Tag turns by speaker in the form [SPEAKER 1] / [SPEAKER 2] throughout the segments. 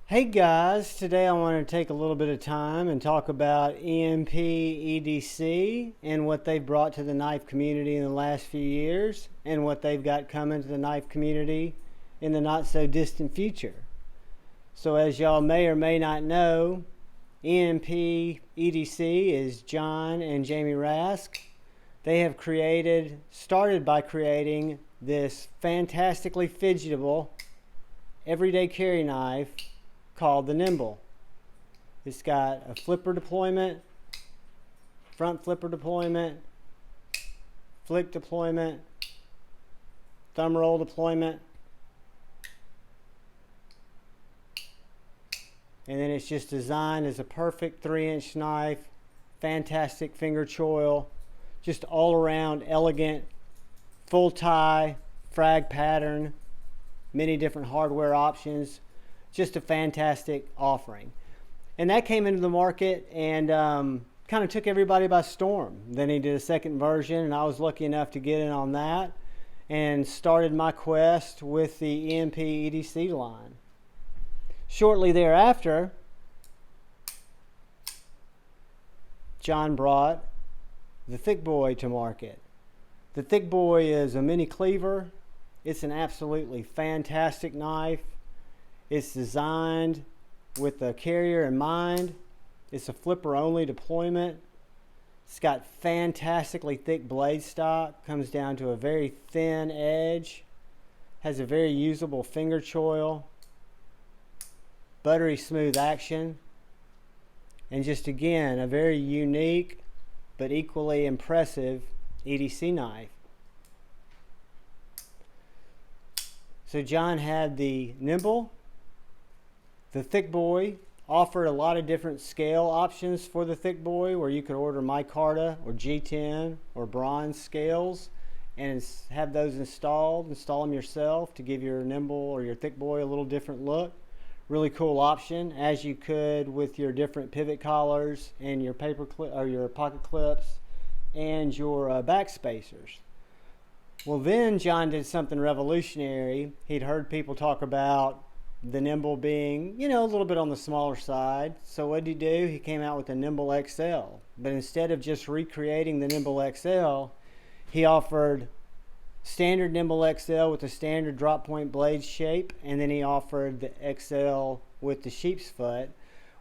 [SPEAKER 1] Hey guys, today I want to take a little bit of time and talk about EMP EDC and what they've brought to the knife community in the last few years and what they've got coming to the knife community in the not so distant future. So as y'all may or may not know, EMP EDC is John and Jamie Rask. They have started by creating this fantastically fidgetable everyday carry knife called the Nymble. It's got a flipper deployment, front flipper deployment, flick deployment, thumb roll deployment, and then it's just designed as a perfect 3-inch knife, fantastic finger choil, just all around elegant, full tie, frag pattern, many different hardware options. Just a fantastic offering. And that came into the market and kind of took everybody by storm. Then he did a second version, and I was lucky enough to get in on that and started my quest with the EMP EDC line. Shortly thereafter, John brought the Thick Boy to market. The Thick Boy is a mini cleaver. It's an absolutely fantastic knife. It's designed with the carrier in mind. It's a flipper only deployment. It's got fantastically thick blade stock, comes down to a very thin edge, has a very usable finger choil, buttery smooth action, and just again, a very unique but equally impressive EDC knife. So John had the Nymble. The Thick Boy offered a lot of different scale options for the Thick Boy, where you could order micarta or G10 or bronze scales and have those install them yourself to give your Nymble or your Thick Boy a little different look. Really cool option, as you could with your different pivot collars and your paper clip or your pocket clips and your back spacers. Well, then John did something revolutionary. He'd heard people talk about the Nymble being, a little bit on the smaller side. So what did he do? He came out with the Nimble XL. But instead of just recreating the Nimble XL, he offered standard Nimble XL with the standard drop point blade shape, and then he offered the XL with the sheep's foot,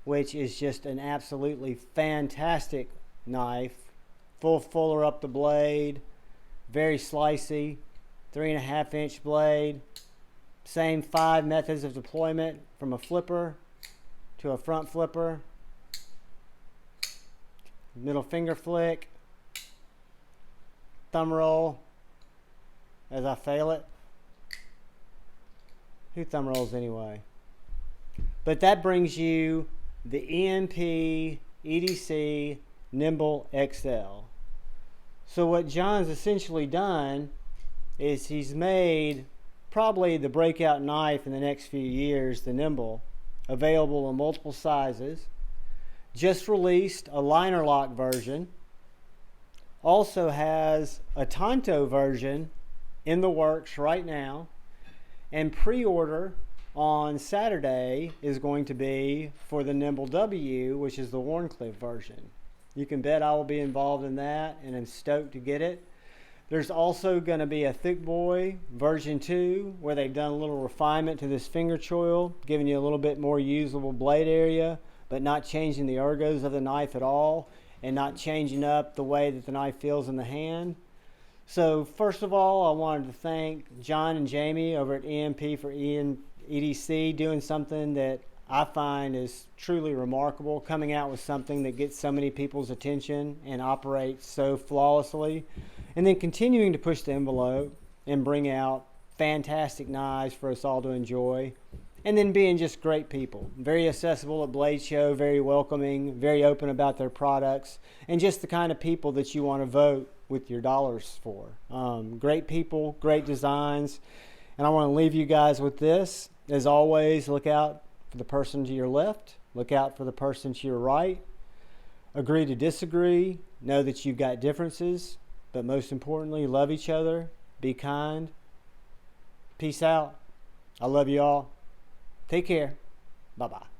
[SPEAKER 1] which is just an absolutely fantastic knife. Full fuller up the blade, very slicey, 3.5-inch blade. Same 5 methods of deployment, from a flipper to a front flipper, middle finger flick, thumb roll as I fail it. Who thumb rolls anyway? But that brings you the EMP EDC Nimble XL. So what John's essentially done is he's made probably the breakout knife in the next few years, the Nymble, available in multiple sizes. Just released a liner lock version. Also has a Tonto version in the works right now. And pre-order on Saturday is going to be for the Nimble W, which is the Warncliffe version. You can bet I will be involved in that, and I'm stoked to get it. There's also going to be a Thick Boy version 2, where they've done a little refinement to this finger choil, giving you a little bit more usable blade area, but not changing the ergos of the knife at all, and not changing up the way that the knife feels in the hand. So first of all, I wanted to thank John and Jamie over at EMP for EDC doing something that I find is truly remarkable, coming out with something that gets so many people's attention and operates so flawlessly. And then continuing to push the envelope and bring out fantastic knives for us all to enjoy. And then being just great people. Very accessible at Blade Show, very welcoming, very open about their products, and just the kind of people that you want to vote with your dollars for. Great people, great designs. And I want to leave you guys with this. As always, look out for the person to your left. Look out for the person to your right. Agree to disagree. Know that you've got differences. But most importantly, love each other, be kind. Peace out. I love you all. Take care. Bye-bye.